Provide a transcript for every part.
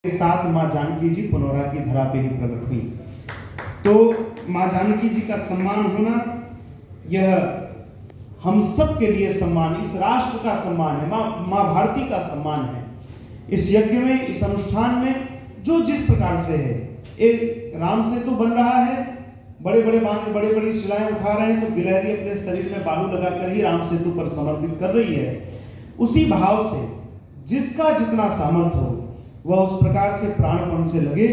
के साथ माँ जानकी जी पुनौरा की धरा पे ही प्रकट हुई। तो माँ जानकी जी का सम्मान होना यह हम सब के लिए सम्मान, इस राष्ट्र का सम्मान है, माँ भारती का सम्मान है। इस यज्ञ में, इस अनुष्ठान में जो जिस प्रकार से है, एक राम सेतु बन रहा है, बड़े बड़े बांध, बड़े बड़ी शिलाएं उठा रहे हैं, तो गिलहरी अपने शरीर में बालू लगाकर ही राम सेतु पर समर्पित कर रही है। उसी भाव से जिसका जितना सामर्थ्य हो वह उस प्रकार से प्राणपण से लगे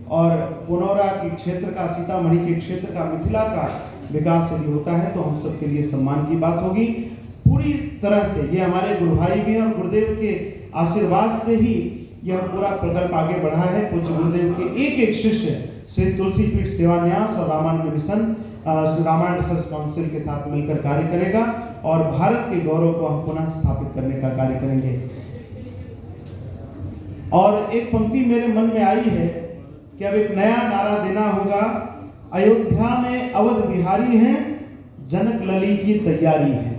और पुनौरा के क्षेत्र का, सीतामढ़ी के क्षेत्र का, मिथिला का विकास यदि होता है तो हम सबके लिए सम्मान की बात होगी। पूरी तरह से ये हमारे गुरु भाई भी हैं और गुरुदेव के आशीर्वाद से ही यह पूरा प्रकल्प आगे बढ़ा है। पूज्य गुरुदेव के एक एक शिष्य श्री तुलसी पीठ सेवा न्यास और Ramayan Mission, Shri Ramayan Research Council के साथ मिलकर कार्य करेगा और भारत के गौरव को हम पुनः स्थापित करने का कार्य करेंगे। और एक पंक्ति मेरे मन में आई है कि अब एक नया नारा देना होगा, अयोध्या में अवध बिहारी हैं, जनक लली की तैयारी है।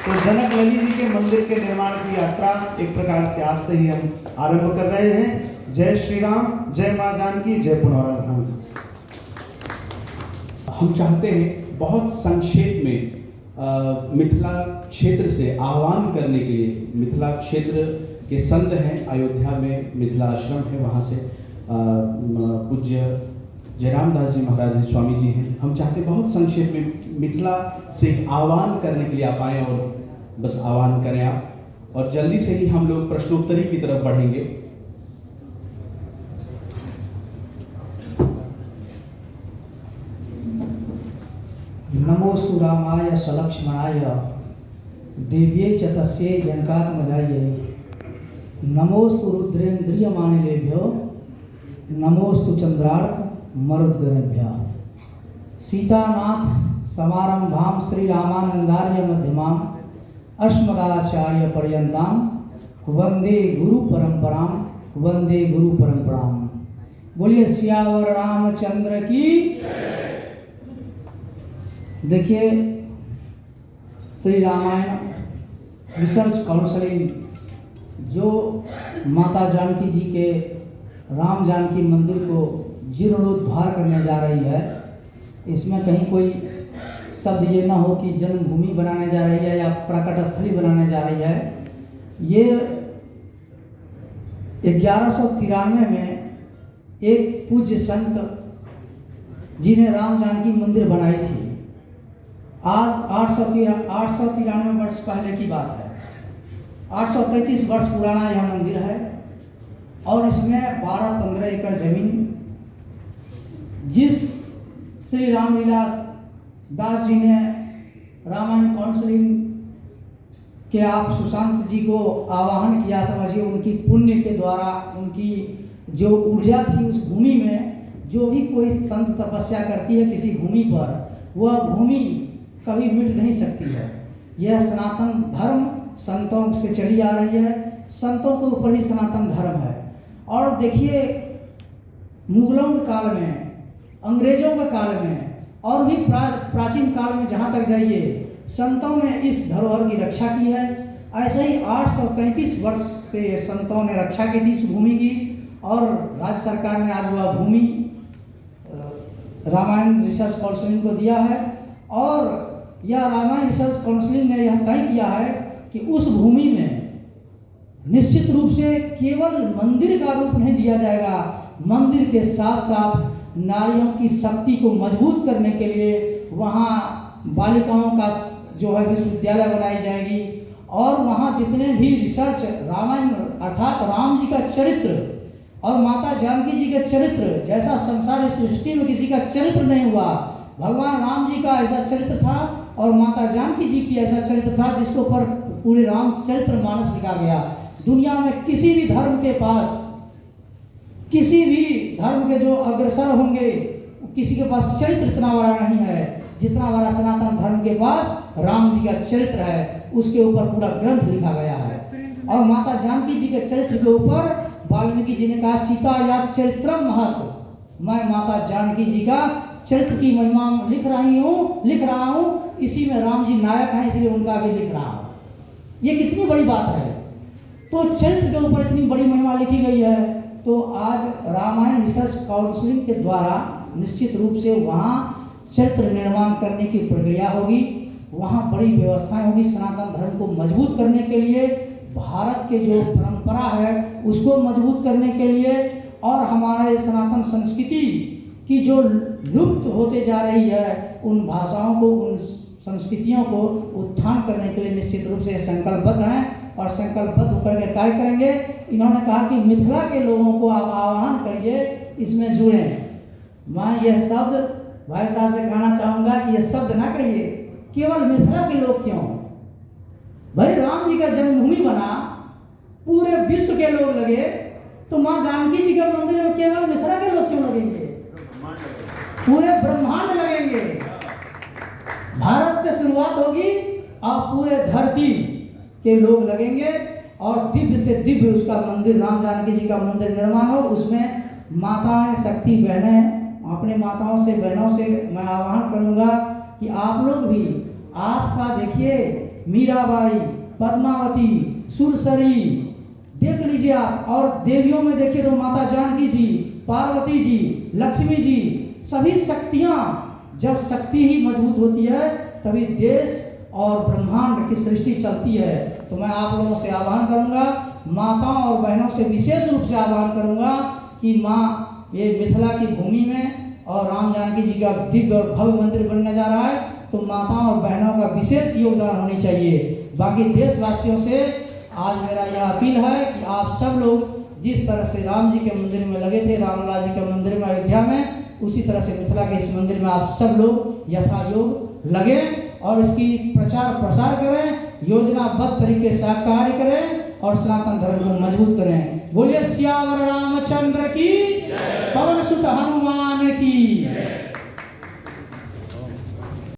तो जनक लली जी के मंदिर के निर्माण की यात्रा एक प्रकार से आज से ही हम आरंभ कर रहे हैं। जय श्री राम, जय मां जानकी, जय पुनौरा धाम। हम चाहते हैं बहुत संक्षेप में मिथिला क्षेत्र से आह्वान करने के लिए, मिथिला क्षेत्र के संत हैं, अयोध्या में मिथिला आश्रम है, वहाँ से पूज्य जयराम दास जी महाराज हैं, स्वामी जी हैं। हम चाहते बहुत संक्षेप में मिथिला से एक आह्वान करने के लिए आप आएँ और बस आह्वान करें आप, और जल्दी से ही हम लोग प्रश्नोत्तरी की तरफ बढ़ेंगे। नमोस्तु रामाय सलक्ष्मणाय देव्यै च तस्यै जनकात्मजायै नमोस्तु रुद्रेन्द्रियमानिलेभ्यो नमोस्तु चंद्रार्क मरुद्गणेभ्यः। सीतानाथ समारंभां श्री रामानंदार्य मध्यमां अस्मदाचार्य पर्यन्तां वंदे गुरु परंपरां, वंदे गुरु परंपरां। बोलिए सियावर रामचंद्र की। देखिए, श्री रामायण रिसर्च काउंसिल जो माता जानकी जी के राम जानकी मंदिर को जीर्णोद्धार करने जा रही है, इसमें कहीं कोई शब्द ये ना हो कि जन्मभूमि बनाने जा रही है या प्रकट स्थली बनाने जा रही है। ये 1193 में एक पूज्य संत जिन्हें राम जानकी मंदिर बनाई थी, आज 893 वर्ष पहले की बात है। 833 वर्ष पुराना यह मंदिर है और इसमें 12-15 एकड़ जमीन, जिस श्री रामलीला दास जी ने रामायण काउंसिल के आप सुशांत जी को आवाहन किया, समझिए उनकी पुण्य के द्वारा, उनकी जो ऊर्जा थी उस भूमि में, जो भी कोई संत तपस्या करती है किसी भूमि पर, वह भूमि कभी मिट नहीं सकती है। यह सनातन धर्म संतों से चली आ रही है, संतों के ऊपर ही सनातन धर्म है। और देखिए, मुगलों के काल में, अंग्रेजों के काल में और भी प्राचीन काल में जहाँ तक जाइए, संतों ने इस धरोहर की रक्षा की है। ऐसे ही 833 वर्ष से संतों ने रक्षा की थी इस भूमि की, और राज्य सरकार ने आज वह भूमि रामायण रिसर्च काउंसिल को दिया है। और यह रामायण रिसर्च काउंसिल ने यह तय किया है कि उस भूमि में निश्चित रूप से केवल मंदिर का रूप नहीं दिया जाएगा, मंदिर के साथ साथ नारियों की शक्ति को मजबूत करने के लिए वहाँ बालिकाओं का जो है विश्वविद्यालय बनाई जाएगी। और वहाँ जितने भी रिसर्च रामायण अर्थात राम जी का चरित्र और माता जानकी जी का चरित्र, जैसा संसार सृष्टि में किसी का चरित्र नहीं हुआ, भगवान राम जी का ऐसा चरित्र था और माता जानकी जी की ऐसा चरित्र था जिसके ऊपर पूरे रामचरित्र मानस लिखा गया। दुनिया में किसी भी धर्म के पास, किसी भी धर्म के जो अग्रसर होंगे, किसी के पास चरित्र इतना बड़ा नहीं है जितना बड़ा सनातन धर्म के पास राम जी का चरित्र है। उसके ऊपर पूरा ग्रंथ लिखा गया है। और माता जानकी जी के चरित्र के ऊपर वाल्मीकि जी ने कहा, सीता या चरित्रम महत्व, मैं माता जानकी जी का चरित्र की महिमा लिख रहा हूँ। इसी में राम जी नायक हैं, इसलिए उनका भी लिख रहा हूँ। ये कितनी बड़ी बात है। तो चरित्र के ऊपर इतनी बड़ी महिमा लिखी गई है तो आज रामायण रिसर्च काउंसिलिंग के द्वारा निश्चित रूप से वहाँ चरित्र निर्माण करने की प्रक्रिया होगी, वहाँ बड़ी व्यवस्थाएं होगी सनातन धर्म को मजबूत करने के लिए, भारत के जो परंपरा है उसको मजबूत करने के लिए, और हमारे सनातन संस्कृति की जो लुप्त होते जा रही है उन भाषाओं को, उन संस्कृतियों को उत्थान करने के लिए निश्चित रूप से संकल्पबद्ध हैं और संकल्पबद्ध होकर के कार्य करेंगे। इन्होंने कहा कि मिथिला के लोगों को आप आह्वान करिए, इसमें जुड़ें। मैं यह शब्द भाई साहब से कहना चाहूँगा कि यह शब्द ना कहिए केवल मिथिला के लोग क्यों, भाई राम जी का जन्मभूमि बना, पूरे विश्व के लोग लगे, तो माँ जानकी जी के मंदिर में केवल मिथिला के लोग क्यों लगेंगे? पूरे ब्रह्मांड लगेंगे। भारत से शुरुआत होगी और पूरे धरती के लोग लगेंगे और दिव्य से दिव्य उसका मंदिर, राम जानकी जी का मंदिर निर्माण हो। उसमें माताएं, शक्ति बहनें, अपने माताओं से, बहनों से मैं आह्वान करूंगा कि आप लोग भी, आपका देखिए मीराबाई, पद्मावती, सुरसरी देख लीजिए आप, और देवियों में देखिए तो माता जानकी जी, पार्वती जी, लक्ष्मी जी, सभी शक्तियां, जब शक्ति ही मजबूत होती है तभी देश और ब्रह्मांड की सृष्टि चलती है। तो मैं आप लोगों से आह्वान करूंगा, माताओं और बहनों से विशेष रूप से आह्वान करूंगा कि माँ, ये मिथिला की भूमि में और राम जानकी जी का दिव्य और भव्य मंदिर बनने जा रहा है, तो माताओं और बहनों का विशेष योगदान होनी चाहिए। बाकी देशवासियों से आज मेरा यह अपील है कि आप सब लोग जिस तरह से राम जी के मंदिर में लगे थे, रामलाल जी के मंदिर में अयोध्या में, उसी तरह से मिथिला के इस मंदिर में आप सब लोग यथायोग लगे और इसकी प्रचार प्रसार करें, योजनाबद्ध तरीके से कार्य करें और सनातन धर्म को मजबूत करें। बोलिए सियावर रामचंद्र की, पवन सुत हनुमान की।